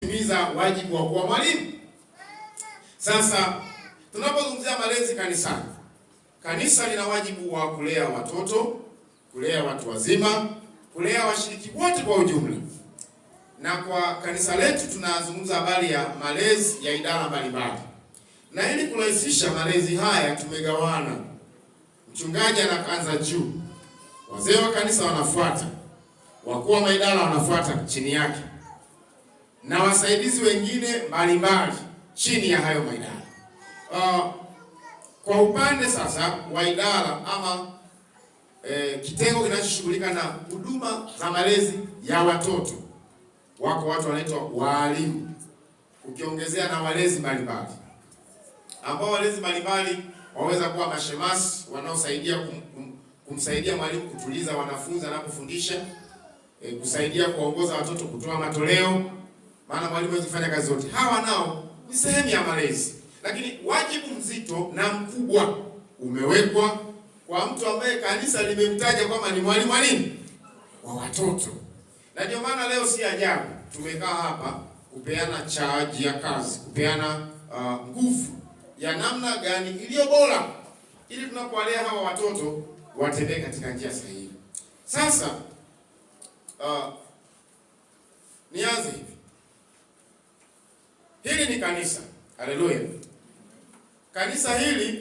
kutimiza wajibu wa kuwa mwalimu. Sasa tunapozungumzia malezi kanisani, kanisa lina wajibu wa kulea watoto, kulea watu wazima, kulea washiriki wote kwa ujumla. Na kwa kanisa letu tunazungumza habari ya malezi ya idara mbalimbali. Na ili kurahisisha malezi haya tumegawana. Mchungaji anaanza juu, wazee wa kanisa wanafuata, wakuu wa maidara wanafuata chini yake, na wasaidizi wengine mbalimbali chini ya hayo maidara. Kwa upande sasa wa idara ama kitengo kinachoshughulika na huduma za malezi ya watoto, wako watu wanaitwa walimu, ukiongezea na walezi mbalimbali, ambao walezi mbalimbali waweza kuwa mashemasi wanaosaidia kumsaidia mwalimu kutuliza wanafunzi anapofundisha, kusaidia kuongoza watoto kutoa matoleo, maana mwalimu hawezi kufanya kazi zote. Hawa nao ni sehemu ya malezi, lakini wajibu mzito na mkubwa umewekwa kwa mtu ambaye kanisa limemtaja kwamba ni mwalimu wa watoto. Na ndio maana leo si ajabu tumekaa hapa kupeana charge ya kazi, kupeana nguvu ya namna gani iliyo bora ili tunapowalea hawa watoto watembee katika njia sahihi. Sasa nianze hivi. Hili ni kanisa. Haleluya. Kanisa hili